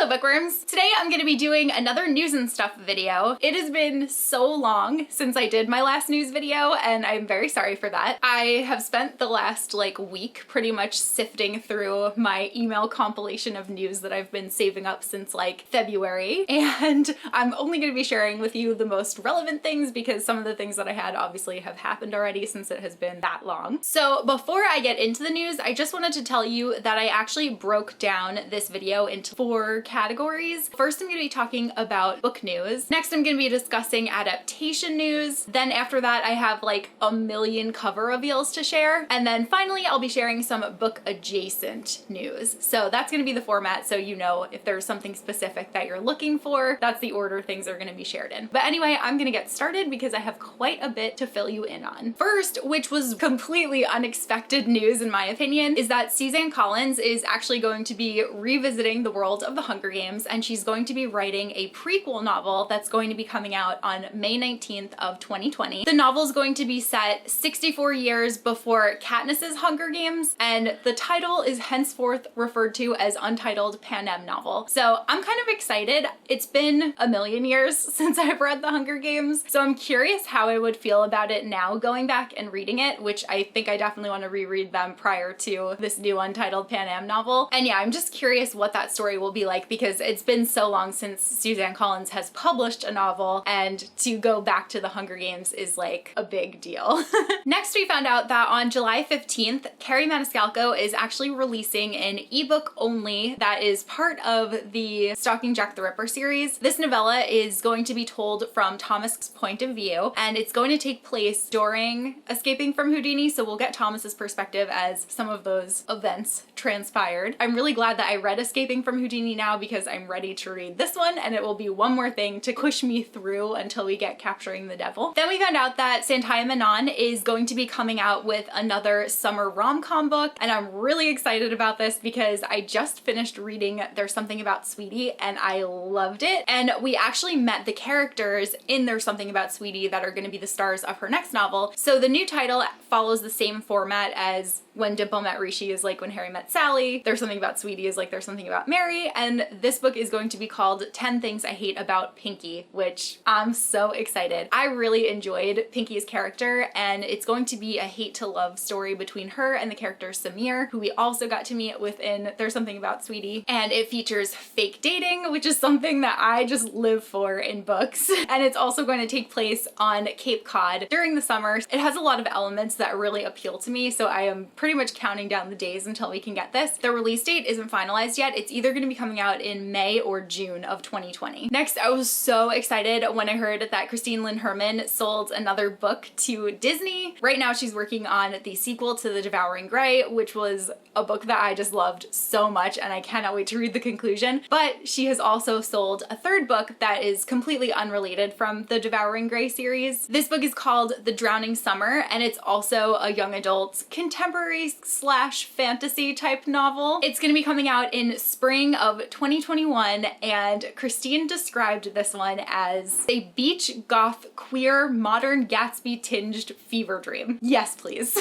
Hello bookworms! Today I'm going to be doing another news and stuff video. It has been so long since I did my last news video and I'm very sorry for that. I have spent the last week pretty much sifting through my email compilation of news that I've been saving up since February, and I'm only going to be sharing with you the most relevant things because some of the things that I had obviously have happened already since it has been that long. So before I get into the news, I just wanted to tell you that I actually broke down this video into 4 categories. First, I'm going to be talking about book news. Next, I'm going to be discussing adaptation news. Then after that, I have a million cover reveals to share. And then finally, I'll be sharing some book adjacent news. So that's going to be the format, so you know if there's something specific that you're looking for, that's the order things are going to be shared in. But anyway, I'm going to get started because I have quite a bit to fill you in on. First, which was completely unexpected news in my opinion, is that Suzanne Collins is actually going to be revisiting the world of the Hunger Games, and she's going to be writing a prequel novel that's going to be coming out on May 19th of 2020. The novel is going to be set 64 years before Katniss's Hunger Games, and the title is henceforth referred to as Untitled Panem Novel. So I'm kind of excited. It's been a million years since I've read the Hunger Games, so I'm curious how I would feel about it now going back and reading it, which I think I definitely want to reread them prior to this new Untitled Panem novel. And yeah, I'm just curious what that story will be like because it's been so long since Suzanne Collins has published a novel, and to go back to the Hunger Games is a big deal. Next, we found out that on July 15th, Carrie Maniscalco is actually releasing an ebook only that is part of the Stalking Jack the Ripper series. This novella is going to be told from Thomas's point of view, and it's going to take place during escaping from Houdini, so we'll get Thomas's perspective as some of those events transpired. I'm really glad that I read Escaping from Houdini now because I'm ready to read this one, and it will be one more thing to push me through until we get Capturing the Devil. Then we found out that Santaya Menon is going to be coming out with another summer rom-com book, and I'm really excited about this because I just finished reading There's Something About Sweetie and I loved it, and we actually met the characters in There's Something About Sweetie that are going to be the stars of her next novel. So the new title follows the same format as When Dimple Met Rishi is When Harry Met Sally. There's Something About Sweetie is There's Something About Mary, and this book is going to be called 10 Things I Hate About Pinky, which I'm so excited. I really enjoyed Pinky's character, and it's going to be a hate to love story between her and the character Samir, who we also got to meet within There's Something About Sweetie, and it features fake dating, which is something that I just live for in books. And it's also going to take place on Cape Cod during the summer. It has a lot of elements that really appeal to me, so I am pretty much counting down the days until we can get this. The release date isn't finalized yet. It's either going to be coming out in May or June of 2020. Next, I was so excited when I heard that Christine Lynn Herman sold another book to Disney. Right now she's working on the sequel to The Devouring Grey, which was a book that I just loved so much and I cannot wait to read the conclusion. But she has also sold a third book that is completely unrelated from the Devouring Grey series. This book is called The Drowning Summer, and it's also a young adult contemporary / fantasy type novel. It's going to be coming out in spring of 2021, and Christine described this one as a beach goth queer modern Gatsby tinged fever dream. Yes, please.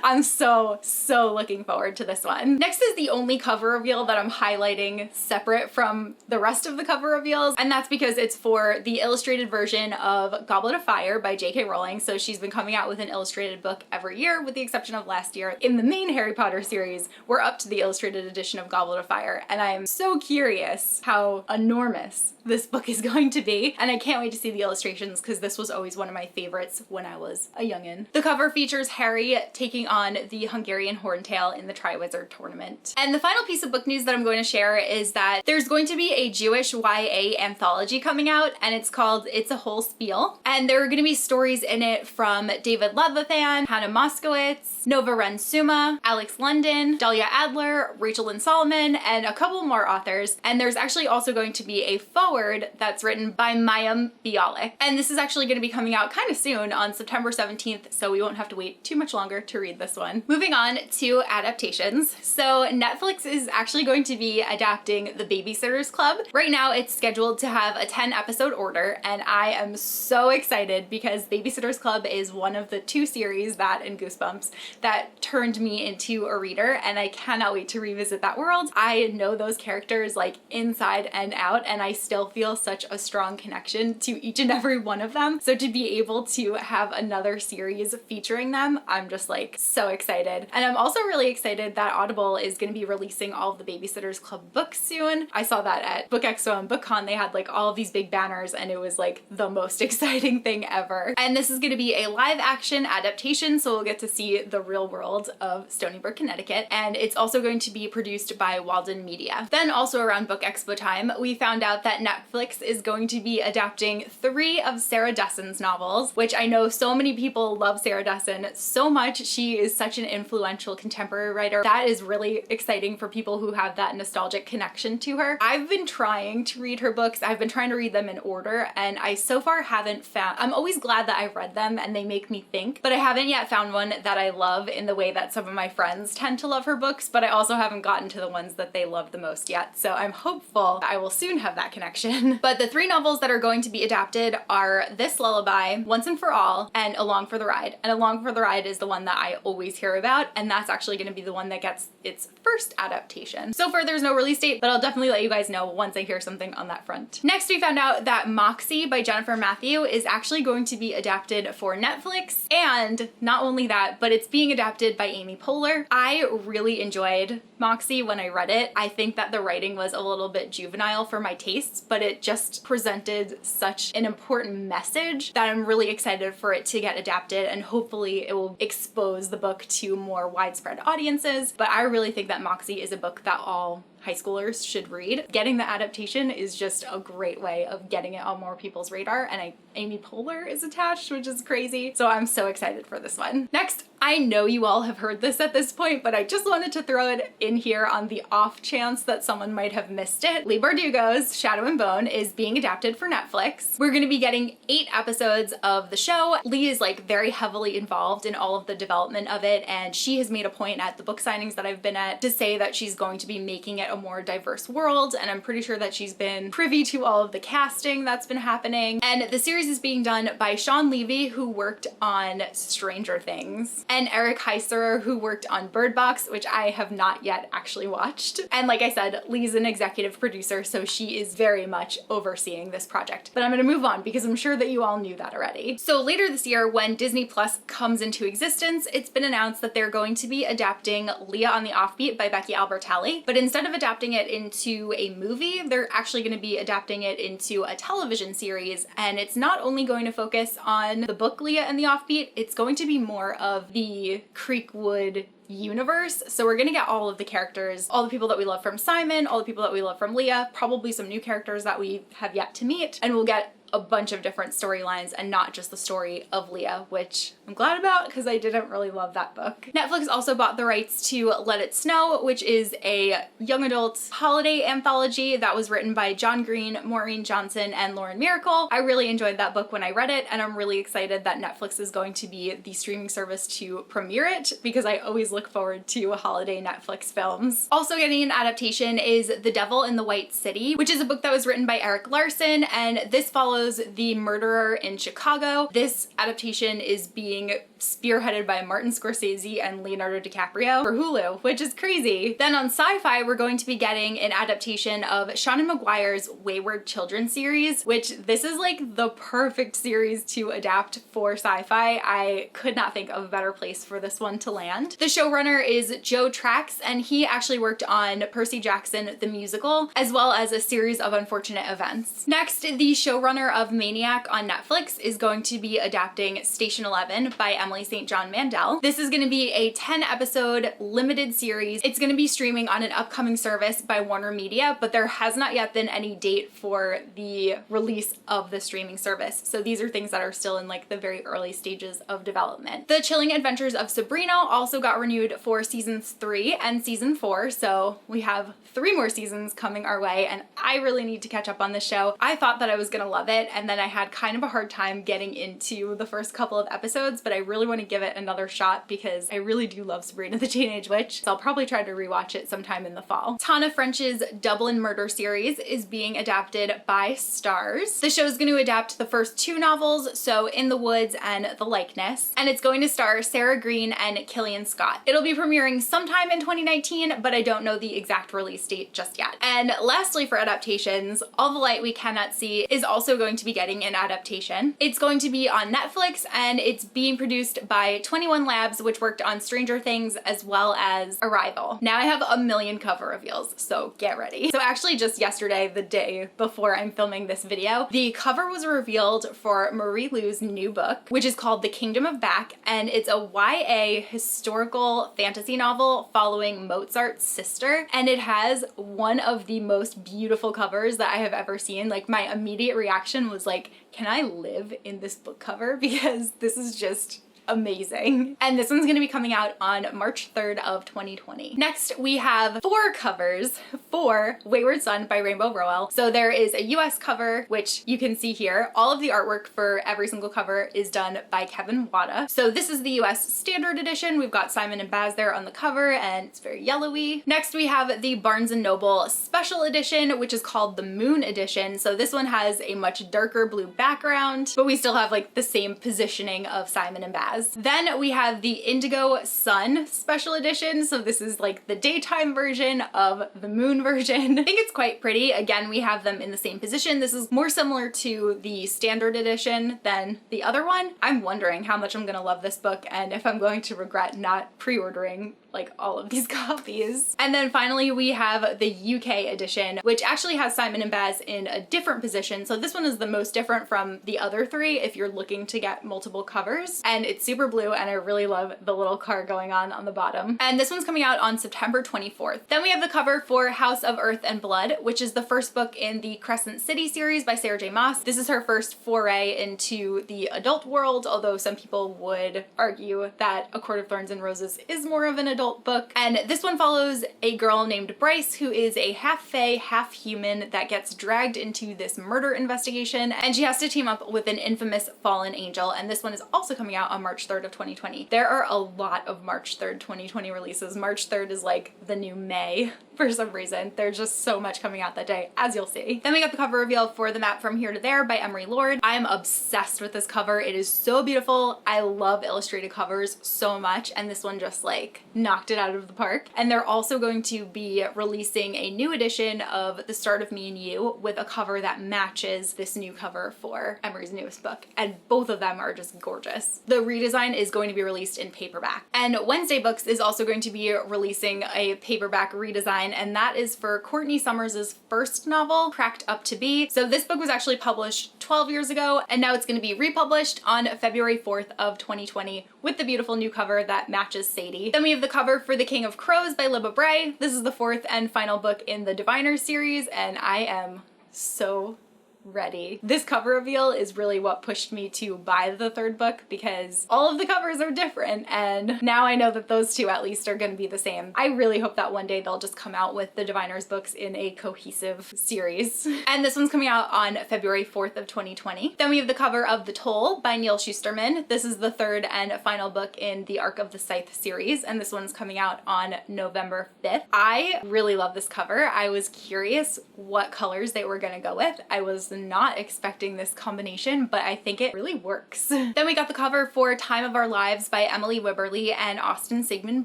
I'm so looking forward to this one. Next is the only cover reveal that I'm highlighting separate from the rest of the cover reveals, and that's because it's for the illustrated version of Goblet of Fire by J.K. Rowling. So she's been coming out with an illustrated book every year with the exception of last year. In the main Harry Potter series, we're up to the illustrated edition of Goblet of Fire, and I am so curious how enormous this book is going to be, and I can't wait to see the illustrations because this was always one of my favorites when I was a youngin'. The cover features Harry taking on the Hungarian Horntail in the Triwizard Tournament. And the final piece of book news that I'm going to share is that there's going to be a Jewish YA anthology coming out, and it's called It's a Whole Spiel, and there are going to be stories in it from David Levithan, Hannah Moskowitz, Nova Ren-Suma, Alex London, Dahlia Adler, Rachel Lynn Solomon, and a couple more authors. And there's actually also going to be a foreword that's written by Mayim Bialik. And this is actually going to be coming out kind of soon on September 17th, so we won't have to wait too much longer to read this one. Moving on to adaptations. So Netflix is actually going to be adapting The Babysitter's Club. Right now it's scheduled to have a 10 episode order, and I am so excited because Babysitter's Club is one of the 2 series, that and Goosebumps, that turned me into a reader, and I cannot wait to revisit that world. I know those characters characters like inside and out, and I still feel such a strong connection to each and every one of them. So to be able to have another series featuring them, I'm just like so excited. And I'm also really excited that Audible is going to be releasing all of the Babysitters Club books soon. I saw that at Book Expo and BookCon. They had like all of these big banners and it was like the most exciting thing ever. And this is going to be a live action adaptation, so we'll get to see the real world of Stony Brook, Connecticut. And it's also going to be produced by Walden Media. Then also around Book Expo time, we found out that Netflix is going to be adapting 3 of Sarah Dessen's novels, which I know so many people love Sarah Dessen so much. She is such an influential contemporary writer. That is really exciting for people who have that nostalgic connection to her. I've been trying to read her books. I've been trying to read them in order, and I so far haven't found, I'm always glad that I've read them and they make me think, but I haven't yet found one that I love in the way that some of my friends tend to love her books, but I also haven't gotten to the ones that they love the most yet. So I'm hopeful I will soon have that connection. But the 3 novels that are going to be adapted are This Lullaby, Once and For All, and Along for the Ride. And Along for the Ride is the one that I always hear about, and that's actually going to be the one that gets its first adaptation. So far there's no release date, but I'll definitely let you guys know once I hear something on that front. Next, we found out that Moxie by Jennifer Matthew is actually going to be adapted for Netflix, and not only that, but it's being adapted by Amy Poehler. I really enjoyed Moxie when I read it. I think that the writing was a little bit juvenile for my tastes, but it just presented such an important message that I'm really excited for it to get adapted, and hopefully it will expose the book to more widespread audiences. But I really think that Moxie is a book that all high schoolers should read. Getting the adaptation is just a great way of getting it on more people's radar, and Amy Poehler is attached, which is crazy. So I'm so excited for this one. Next, I know you all have heard this at this point, but I just wanted to throw it in here on the off chance that someone might have missed it. Leigh Bardugo's Shadow and Bone is being adapted for Netflix. We're going to be getting 8 episodes of the show. Leigh is like very heavily involved in all of the development of it, and she has made a point at the book signings that I've been at to say that she's going to be making it a more diverse world, and I'm pretty sure that she's been privy to all of the casting that's been happening. And the series is being done by Sean Levy, who worked on Stranger Things, and Eric Heiserer, who worked on Bird Box, which I have not yet actually watched. And like I said, Leigh's an executive producer, so she is very much overseeing this project. But I'm gonna move on because I'm sure that you all knew that already. So later this year, when Disney Plus comes into existence, it's been announced that they're going to be adapting Leah on the Offbeat by Becky Albertalli, but instead of adapting it into a movie, they're actually going to be adapting it into a television series, and it's not only going to focus on the book Leah and the Offbeat, it's going to be more of the Creekwood universe. So we're gonna get all of the characters, all the people that we love from Simon, all the people that we love from Leah, probably some new characters that we have yet to meet, and we'll get a bunch of different storylines and not just the story of Leah, which I'm glad about because I didn't really love that book. Netflix also bought the rights to Let It Snow, which is a young adult holiday anthology that was written by John Green, Maureen Johnson, and Lauren Miracle. I really enjoyed that book when I read it, and I'm really excited that Netflix is going to be the streaming service to premiere it because I always look forward to holiday Netflix films. Also getting an adaptation is The Devil in the White City, which is a book that was written by Eric Larson, and this follows the murderer in Chicago. This adaptation is being spearheaded by Martin Scorsese and Leonardo DiCaprio for Hulu, which is crazy. Then on Sci-Fi, we're going to be getting an adaptation of Seanan McGuire's Wayward Children series, which this is like the perfect series to adapt for Sci-Fi. I could not think of a better place for this one to land. The showrunner is Joe Trax, and he actually worked on Percy Jackson the musical, as well as a series of unfortunate events. Next, the showrunner of Maniac on Netflix is going to be adapting Station 11 by Emily St. John Mandel. This is going to be a 10-episode limited series. It's going to be streaming on an upcoming service by Warner Media, but there has not yet been any date for the release of the streaming service. So these are things that are still in like the very early stages of development. The Chilling Adventures of Sabrina also got renewed for seasons 3 and season 4, so we have 3 more seasons coming our way, and I really need to catch up on this show. I thought that I was gonna love it. it, and then I had kind of a hard time getting into the first couple of episodes, but I really want to give it another shot because I really do love Sabrina the Teenage Witch, so I'll probably try to rewatch it sometime in the fall. Tana French's Dublin Murder series is being adapted by Starz. The show is going to adapt the first two novels, so In the Woods and The Likeness, and it's going to star Sarah Green and Killian Scott. It'll be premiering sometime in 2019, but I don't know the exact release date just yet. And lastly, for adaptations, All the Light We Cannot See is also going to be getting an adaptation. It's going to be on Netflix, and it's being produced by 21 Labs, which worked on Stranger Things as well as Arrival. Now I have a million cover reveals, so get ready. So actually just yesterday, the day before I'm filming this video, the cover was revealed for Marie Lu's new book, which is called The Kingdom of Back, and it's a YA historical fantasy novel following Mozart's sister, and it has one of the most beautiful covers that I have ever seen. Like, my immediate reaction was like, can I live in this book cover? Because this is just amazing. And this one's gonna be coming out on March 3rd of 2020. Next, we have 4 covers for Wayward Son by Rainbow Rowell. So there is a US cover, which you can see here. All of the artwork for every single cover is done by Kevin Wada. So this is the US standard edition. We've got Simon and Baz there on the cover, and it's very yellowy. Next, we have the Barnes & Noble special edition, which is called the Moon edition. So this one has a much darker blue background, but we still have like the same positioning of Simon and Baz. Then we have the Indigo Sun special edition. So this is like the daytime version of the moon version. I think it's quite pretty. Again, we have them in the same position. This is more similar to the standard edition than the other one. I'm wondering how much I'm gonna love this book and if I'm going to regret not pre-ordering like all of these copies. And then finally we have the UK edition, which actually has Simon and Baz in a different position. So this one is the most different from the other 3 if you're looking to get multiple covers. And it's super blue, and I really love the little car going on the bottom. And this one's coming out on September 24th. Then we have the cover for House of Earth and Blood, which is the first book in the Crescent City series by Sarah J. Maas. This is her first foray into the adult world, although some people would argue that A Court of Thorns and Roses is more of an adult book. And this one follows a girl named Bryce, who is a half fae, half human that gets dragged into this murder investigation, and she has to team up with an infamous fallen angel. And this one is also coming out on March 3rd of 2020. There are a lot of March 3rd, 2020 releases. March 3rd is like the new May for some reason. There's just so much coming out that day, as you'll see. Then we got the cover reveal for The Map from Here to There by Emery Lord. I am obsessed with this cover. It is so beautiful. I love illustrated covers so much, and this one just like knocked it out of the park. And they're also going to be releasing a new edition of The Start of Me and You with a cover that matches this new cover for Emery's newest book, and both of them are just gorgeous. The redesign is going to be released in paperback. And Wednesday Books is also going to be releasing a paperback redesign, and that is for Courtney Summers' first novel, Cracked Up to Be. So this book was actually published 12 years ago, and now it's going to be republished on February 4th of 2020 with the beautiful new cover that matches Sadie. Then we have the cover for The King of Crows by Libba Bray. This is the 4th and final book in the Diviners series, and I am so ready. This cover reveal is really what pushed me to buy the 3rd book, because all of the covers are different, and now I know that those 2 at least are going to be the same. I really hope that one day they'll just come out with the Diviners books in a cohesive series. And this one's coming out on February 4th of 2020. Then we have the cover of The Toll by Neil Shusterman. This is the 3rd and final book in the Arc of the Scythe series, and this one's coming out on November 5th. I really love this cover. I was curious what colors they were going to go with. I was not expecting this combination, but I think it really works. Then we got the cover for Time of Our Lives by Emily Wibberley and Austin Sigmund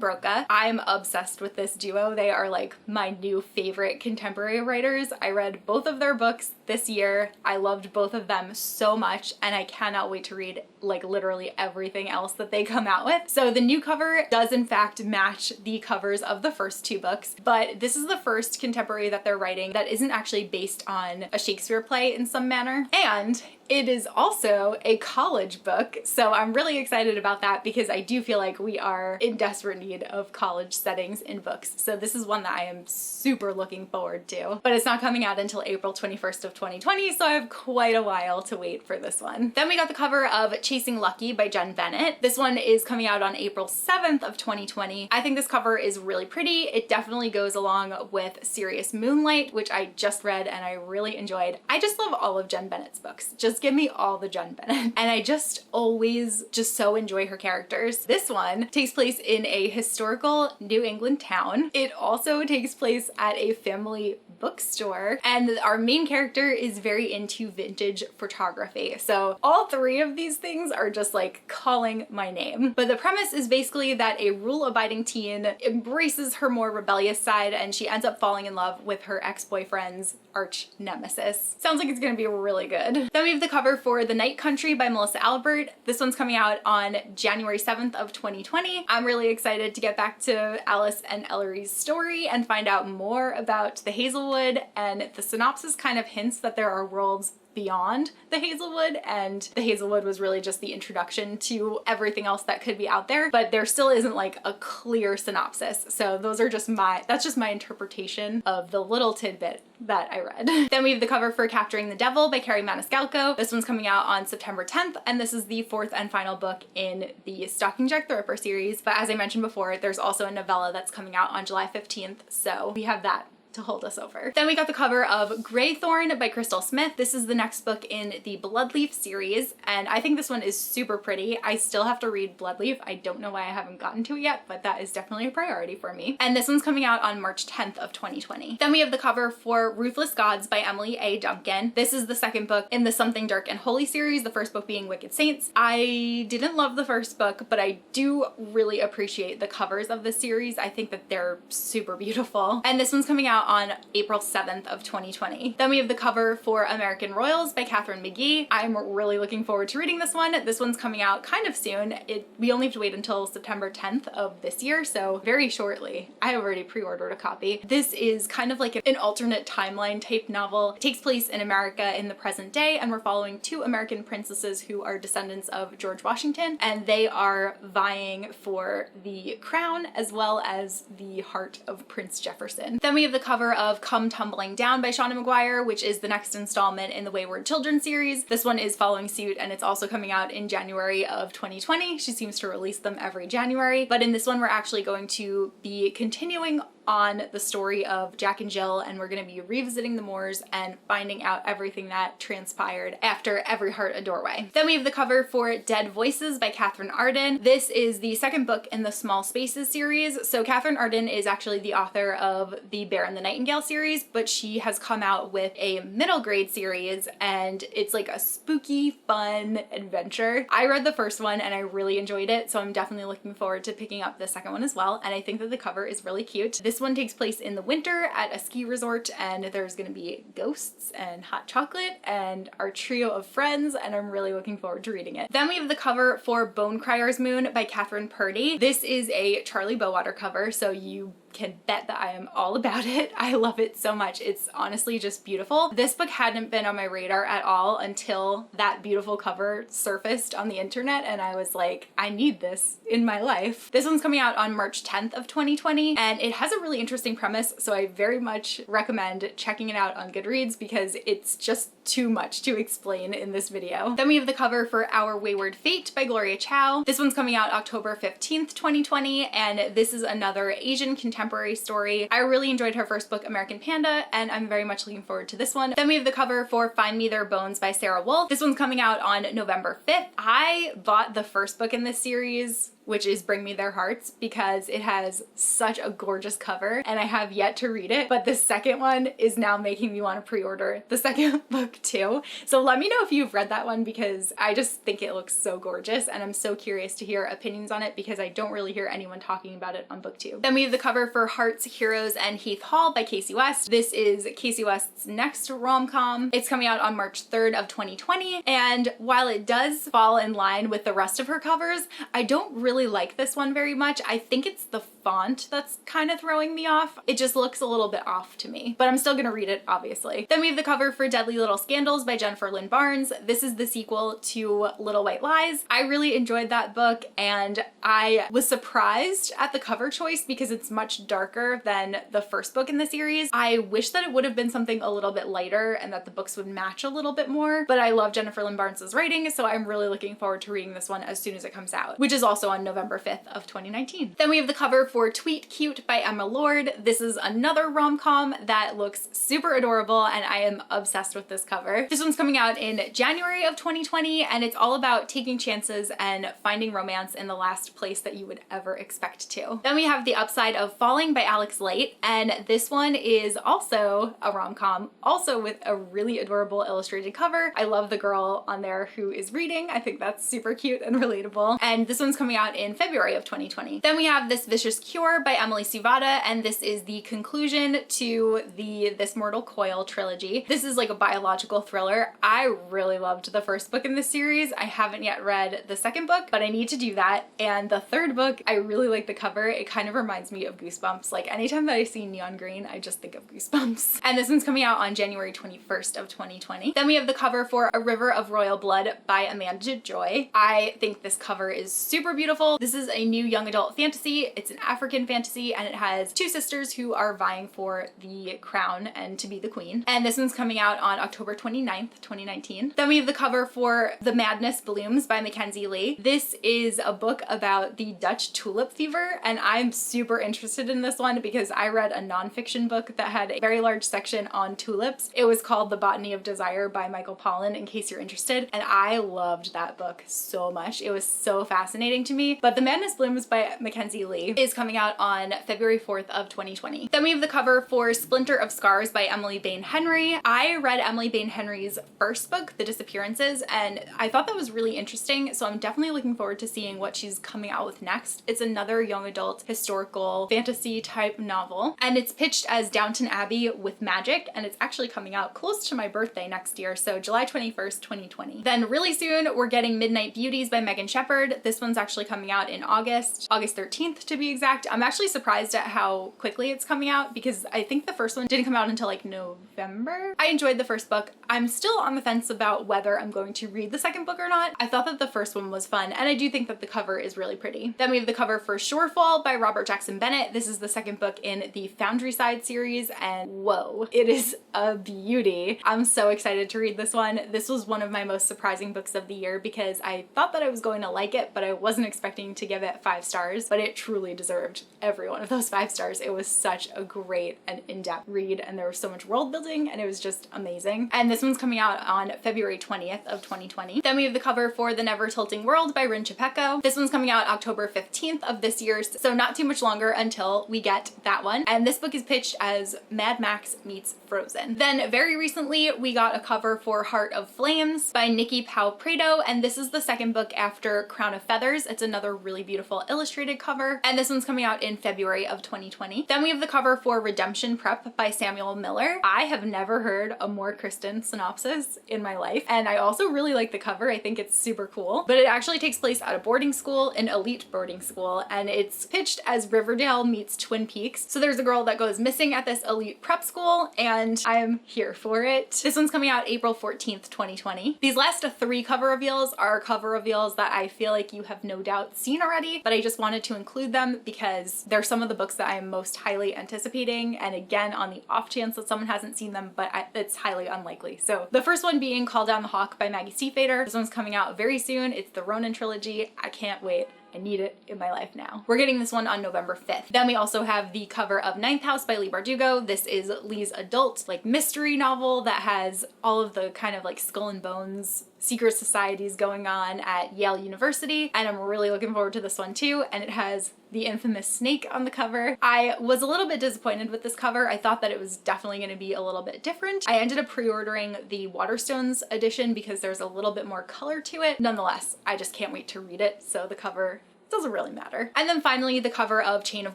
Broca. I'm obsessed with this duo. They are like my new favorite contemporary writers. I read both of their books this year. I loved both of them so much, and I cannot wait to read like literally everything else that they come out with. So the new cover does in fact match the covers of the first 2 books, but this is the first contemporary that they're writing that isn't actually based on a Shakespeare play in some manner. And It is also a college book, so I'm really excited about that because I do feel like we are in desperate need of college settings in books. So this is one that I am super looking forward to, but it's not coming out until April 21st of 2020, so I have quite a while to wait for this one. Then we got the cover of Chasing Lucky by Jen Bennett. This one is coming out on April 7th of 2020. I think this cover is really pretty. It definitely goes along with Serious Moonlight, which I just read and I really enjoyed. I just love all of Jen Bennett's books. Just give me all the Jen Bennett. And I just always just so enjoy her characters. This one takes place in a historical New England town. It also takes place at a family bookstore, and our main character is very into vintage photography. So all three of these things are just like calling my name. But the premise is basically that a rule-abiding teen embraces her more rebellious side and she ends up falling in love with her ex-boyfriend's arch nemesis. Sounds like it's gonna be really good. Then we have the cover for The Night Country by Melissa Albert. This one's coming out on January 7th of 2020. I'm really excited to get back to Alice and Ellery's story and find out more about the Hazelwood, and the synopsis kind of hints that there are worlds beyond the Hazelwood, and the Hazelwood was really just the introduction to everything else that could be out there, but there still isn't like a clear synopsis. So those are just that's just my interpretation of the little tidbit that I read. Then we have the cover for Capturing the Devil by Carrie Maniscalco. This one's coming out on September 10th, and this is the fourth and final book in the Stalking Jack the Ripper series. But as I mentioned before, there's also a novella that's coming out on July 15th, so we have that to hold us over. Then we got the cover of Greythorn by Crystal Smith. This is the next book in the Bloodleaf series, and I think this one is super pretty. I still have to read Bloodleaf. I don't know why I haven't gotten to it yet, but that is definitely a priority for me. And this one's coming out on March 10th of 2020. Then we have the cover for Ruthless Gods by Emily A. Duncan. This is the second book in the Something Dark and Holy series, the first book being Wicked Saints. I didn't love the first book, but I do really appreciate the covers of this series. I think that they're super beautiful. And this one's coming out on April 7th of 2020. Then we have the cover for American Royals by Catherine McGee. I'm really looking forward to reading this one. This one's coming out kind of soon. We only have to wait until September 10th of this year, so very shortly. I have already pre-ordered a copy. This is kind of like an alternate timeline type novel. It takes place in America in the present day, and we're following two American princesses who are descendants of George Washington, and they are vying for the crown as well as the heart of Prince Jefferson. Then we have the cover of Come Tumbling Down by Shauna Maguire, which is the next installment in the Wayward Children series. This one is following suit, and it's also coming out in January of 2020. She seems to release them every January, but in this one we're actually going to be continuing on the story of Jack and Jill, and we're going to be revisiting the moors and finding out everything that transpired after Every Heart a Doorway. Then we have the cover for Dead Voices by Catherine Arden. This is the second book in the Small Spaces series. So Catherine Arden is actually the author of the Bear and the Nightingale series, but she has come out with a middle grade series, and it's like a spooky, fun adventure. I read the first one and I really enjoyed it, so I'm definitely looking forward to picking up the second one as well, and I think that the cover is really cute. This one takes place in the winter at a ski resort, and there's gonna be ghosts and hot chocolate and our trio of friends, and I'm really looking forward to reading it. Then we have the cover for Bonecryer's Moon by Catherine Purdy. This is a Charlie Bowater cover, so you can bet that I am all about it. I love it so much. It's honestly just beautiful. This book hadn't been on my radar at all until that beautiful cover surfaced on the internet, and I was like, I need this in my life. This one's coming out on March 10th of 2020, and it has a really interesting premise, so I very much recommend checking it out on Goodreads because it's just too much to explain in this video. Then we have the cover for Our Wayward Fate by Gloria Chow. This one's coming out October 15th, 2020, and this is another Asian contemporary story. I really enjoyed her first book, American Panda, and I'm very much looking forward to this one. Then we have the cover for Find Me Their Bones by Sarah Wolf. This one's coming out on November 5th. I bought the first book in this series, which is Bring Me Their Hearts, because it has such a gorgeous cover, and I have yet to read it, but the second one is now making me want to pre-order the second book too. So let me know if you've read that one, because I just think it looks so gorgeous, and I'm so curious to hear opinions on it because I don't really hear anyone talking about it on BookTube. Then we have the cover for Hearts, Heroes, and Heath Hall by Casey West. This is Casey West's next rom-com. It's coming out on March 3rd of 2020, and while it does fall in line with the rest of her covers, I don't really like this one very much. I think it's the font that's kind of throwing me off. It just looks a little bit off to me, but I'm still gonna read it, obviously. Then we have the cover for Deadly Little Scandals by Jennifer Lynn Barnes. This is the sequel to Little White Lies. I really enjoyed that book, and I was surprised at the cover choice because it's much darker than the first book in the series. I wish that it would have been something a little bit lighter and that the books would match a little bit more, but I love Jennifer Lynn Barnes' writing, so I'm really looking forward to reading this one as soon as it comes out, which is also on November 5th of 2019. Then we have the cover for Tweet Cute by Emma Lord. This is another rom-com that looks super adorable, and I am obsessed with this cover. This one's coming out in January of 2020, and it's all about taking chances and finding romance in the last place that you would ever expect to. Then we have The Upside of Falling by Alex Light, and this one is also a rom-com, also with a really adorable illustrated cover. I love the girl on there who is reading. I think that's super cute and relatable. And this one's coming out in February of 2020. Then we have This Vicious Cure by Emily Suvada, and this is the conclusion to the This Mortal Coil trilogy. This is like a biological thriller. I really loved the first book in this series. I haven't yet read the second book, but I need to do that. And the third book, I really like the cover. It kind of reminds me of Goosebumps. Like anytime that I see neon green, I just think of Goosebumps. And this one's coming out on January 21st of 2020. Then we have the cover for A River of Royal Blood by Amanda Joy. I think this cover is super beautiful. This is a new young adult fantasy. It's an African fantasy, and it has two sisters who are vying for the crown and to be the queen. And this one's coming out on October 29th, 2019. Then we have the cover for The Madness Blooms by Mackenzie Lee. This is a book about the Dutch tulip fever, and I'm super interested in this one because I read a nonfiction book that had a very large section on tulips. It was called The Botany of Desire by Michael Pollan, in case you're interested, and I loved that book so much. It was so fascinating to me. But The Madness Blooms by Mackenzie Lee is coming out on February 4th of 2020. Then we have the cover for Splinter of Scars by Emily Bain Henry. I read Emily Bain Henry's first book, The Disappearances, and I thought that was really interesting, so I'm definitely looking forward to seeing what she's coming out with next. It's another young adult historical fantasy type novel, and it's pitched as Downton Abbey with magic, and it's actually coming out close to my birthday next year, so July 21st, 2020. Then really soon, we're getting Midnight Beauties by Megan Shepherd. This one's actually coming out in August 13th to be exact. I'm actually surprised at how quickly it's coming out because I think the first one didn't come out until like November. I enjoyed the first book. I'm still on the fence about whether I'm going to read the second book or not. I thought that the first one was fun, and I do think that the cover is really pretty. Then we have the cover for Shorefall by Robert Jackson Bennett. This is the second book in the Foundry Side series, and whoa, it is a beauty. I'm so excited to read this one. This was one of my most surprising books of the year because I thought that I was going to like it, but I wasn't expecting to give it 5 stars, but it truly deserved every one of those 5 stars. It was such a great and in-depth read, and there was so much world building, and it was just amazing. And this one's coming out on February 20th of 2020. Then we have the cover for The Never Tilting World by Rin Chapeko. This one's coming out October 15th of this year, so not too much longer until we get that one. And this book is pitched as Mad Max meets Frozen. Then very recently, we got a cover for Heart of Flames by Nikki Pau Prado, and this is the second book after Crown of Feathers. It's another really beautiful illustrated cover, and this one's coming out in February of 2020. Then we have the cover for Redemption Prep by Samuel Miller. I have never heard a more Kristen synopsis in my life, and I also really like the cover. I think it's super cool, but it actually takes place at a boarding school, an elite boarding school, and it's pitched as Riverdale meets Twin Peaks. So there's a girl that goes missing at this elite prep school, and I am here for it. This one's coming out April 14th, 2020. These last 3 cover reveals are cover reveals that I feel like you have no doubt seen already, but I just wanted to include them because they're some of the books that I am most highly anticipating, and again, on the off chance that someone hasn't seen them, but it's highly unlikely. So the first one being Call Down the Hawk by Maggie Seafader. This one's coming out very soon. It's the Ronin trilogy. I can't wait. I need it in my life now. We're getting this one on November 5th. Then we also have the cover of Ninth House by Leigh Bardugo. This is Leigh's adult like mystery novel that has all of the kind of like Skull and Bones secret societies going on at Yale University, and I'm really looking forward to this one too, and it has the infamous snake on the cover. I was a little bit disappointed with this cover. I thought that it was definitely going to be a little bit different. I ended up pre-ordering the Waterstones edition because there's a little bit more color to it. Nonetheless, I just can't wait to read it, so the cover, it's doesn't really matter. And then finally, the cover of Chain of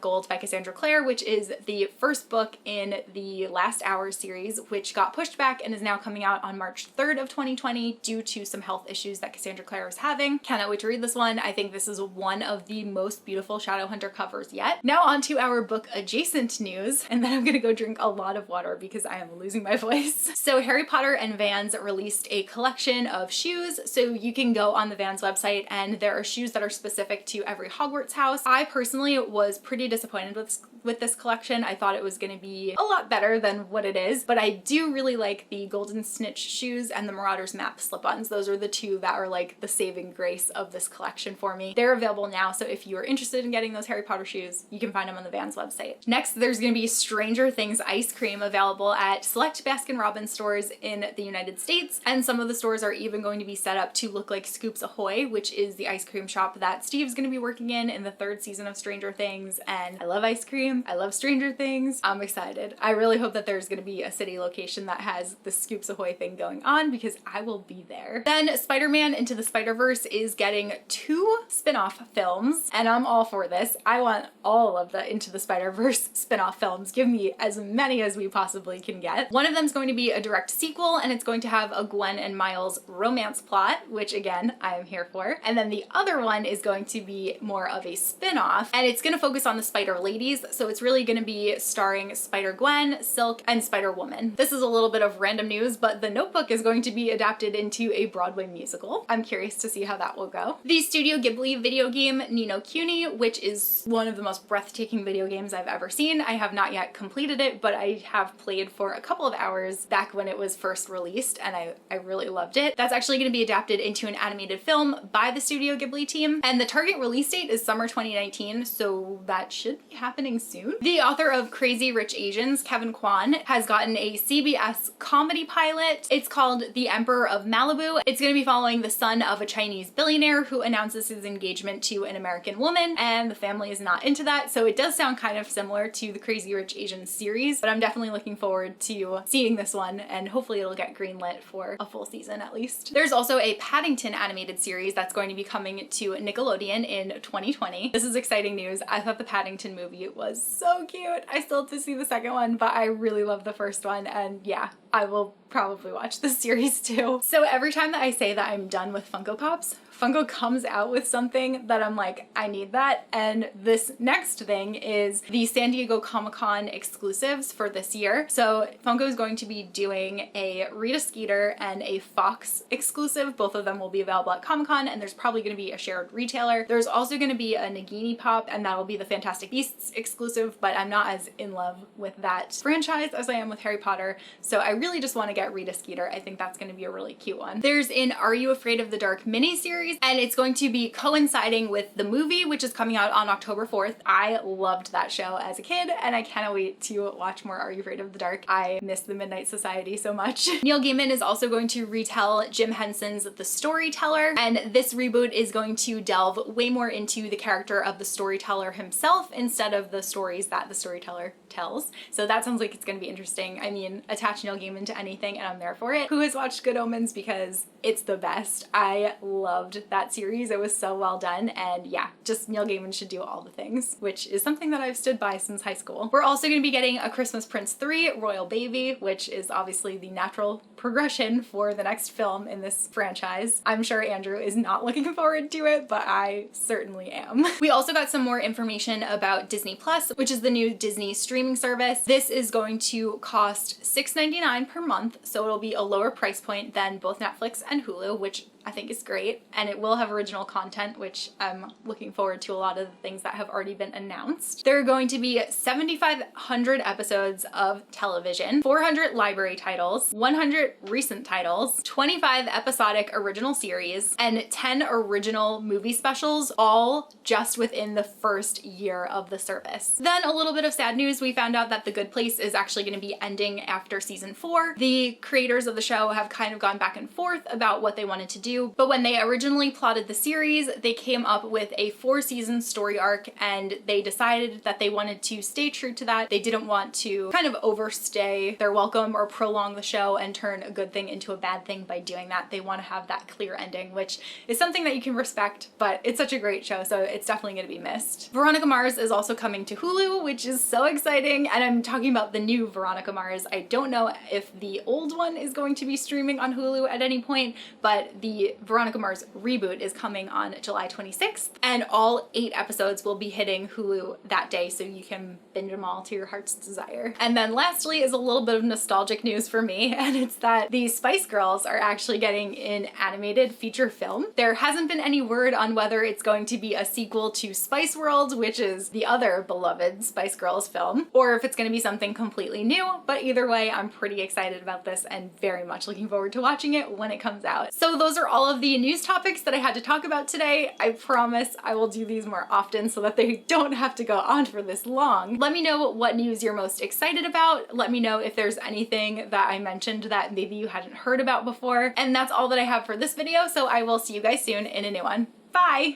Gold by Cassandra Clare, which is the first book in the Last Hours series, which got pushed back and is now coming out on March 3rd of 2020 due to some health issues that Cassandra Clare is having. Cannot wait to read this one. I think this is one of the most beautiful Shadowhunter covers yet. Now on to our book adjacent news, and then I'm gonna go drink a lot of water because I am losing my voice. So Harry Potter and Vans released a collection of shoes, so you can go on the Vans website and there are shoes that are specific to every Hogwarts house. I personally was pretty disappointed with this collection. I thought it was going to be a lot better than what it is, but I do really like the Golden Snitch shoes and the Marauders Map slip-ons. Those are the two that are like the saving grace of this collection for me. They're available now, so if you are interested in getting those Harry Potter shoes, you can find them on the Vans website. Next, there's going to be Stranger Things ice cream available at select Baskin-Robbins stores in the United States, and some of the stores are even going to be set up to look like Scoops Ahoy, which is the ice cream shop that Steve's going to be working in the third season of Stranger Things, and I love ice cream. I love Stranger Things. I'm excited. I really hope that there's gonna be a city location that has the Scoops Ahoy thing going on because I will be there. Then Spider-Man Into the Spider-Verse is getting 2 spin-off films, and I'm all for this. I want all of the Into the Spider-Verse spin-off films. Give me as many as we possibly can get. One of them is going to be a direct sequel, and it's going to have a Gwen and Miles romance plot, which again, I am here for. And then the other one is going to be more of a spin-off, and it's gonna focus on the Spider Ladies, so it's really going to be starring Spider-Gwen, Silk, and Spider-Woman. This is a little bit of random news, but The Notebook is going to be adapted into a Broadway musical. I'm curious to see how that will go. The Studio Ghibli video game Ni no Kuni, which is one of the most breathtaking video games I've ever seen. I have not yet completed it, but I have played for a couple of hours back when it was first released, and I really loved it. That's actually going to be adapted into an animated film by the Studio Ghibli team, and the target release date is summer 2019, so that should be happening soon. The author of Crazy Rich Asians, Kevin Kwan, has gotten a CBS comedy pilot. It's called The Emperor of Malibu. It's going to be following the son of a Chinese billionaire who announces his engagement to an American woman, and the family is not into that, so it does sound kind of similar to the Crazy Rich Asians series, but I'm definitely looking forward to seeing this one, and hopefully it'll get greenlit for a full season at least. There's also a Paddington animated series that's going to be coming to Nickelodeon in 2020. This is exciting news. I thought the Paddington movie was so cute. I still have to see the second one, but I really love the first one, and yeah, I will probably watch this series too. So every time that I say that I'm done with Funko Pops, Funko comes out with something that I'm like, I need that. And this next thing is the San Diego Comic-Con exclusives for this year. So Funko is going to be doing a Rita Skeeter and a Fox exclusive. Both of them will be available at Comic-Con, and there's probably going to be a shared retailer. There's also going to be a Nagini Pop, and that'll be the Fantastic Beasts exclusive, but I'm not as in love with that franchise as I am with Harry Potter. So I really just want to get Rita Skeeter. I think that's going to be a really cute one. There's an Are You Afraid of the Dark miniseries, and it's going to be coinciding with the movie, which is coming out on October 4th. I loved that show as a kid, and I cannot wait to watch more Are You Afraid of the Dark. I miss the Midnight Society so much. Neil Gaiman is also going to retell Jim Henson's The Storyteller, and this reboot is going to delve way more into the character of the storyteller himself instead of the stories that the storyteller tells. So that sounds like it's going to be interesting. I mean, attach Neil Gaiman to anything and I'm there for it. Who has watched Good Omens? Because it's the best. I loved that series. It was so well done, and yeah, just Neil Gaiman should do all the things, which is something that I've stood by since high school. We're also going to be getting A Christmas Prince 3 Royal Baby, which is obviously the natural progression for the next film in this franchise. I'm sure Andrew is not looking forward to it, but I certainly am. We also got some more information about Disney Plus, which is the new Disney streaming service. This is going to cost $6.99 per month, so it'll be a lower price point than both Netflix and Hulu, which I think is great, and it will have original content, which I'm looking forward to a lot of the things that have already been announced. There are going to be 7,500 episodes of television, 400 library titles, 100 recent titles, 25 episodic original series, and 10 original movie specials, all just within the first year of the service. Then a little bit of sad news, we found out that The Good Place is actually going to be ending after season 4. The creators of the show have kind of gone back and forth about what they wanted to do do. But when they originally plotted the series, they came up with a 4-season story arc, and they decided that they wanted to stay true to that. They didn't want to kind of overstay their welcome or prolong the show and turn a good thing into a bad thing by doing that. They want to have that clear ending, which is something that you can respect, but it's such a great show, so it's definitely going to be missed. Veronica Mars is also coming to Hulu, which is so exciting, and I'm talking about the new Veronica Mars. I don't know if the old one is going to be streaming on Hulu at any point, but the Veronica Mars reboot is coming on July 26th, and all 8 episodes will be hitting Hulu that day, so you can binge them all to your heart's desire. And then lastly is a little bit of nostalgic news for me, and it's that the Spice Girls are actually getting an animated feature film. There hasn't been any word on whether it's going to be a sequel to Spice World, which is the other beloved Spice Girls film, or if it's going to be something completely new, but either way, I'm pretty excited about this and very much looking forward to watching it when it comes out. So those are all of the news topics that I had to talk about today. I promise I will do these more often so that they don't have to go on for this long. Let me know what news you're most excited about. Let me know if there's anything that I mentioned that maybe you hadn't heard about before. And that's all that I have for this video, so I will see you guys soon in a new one. Bye!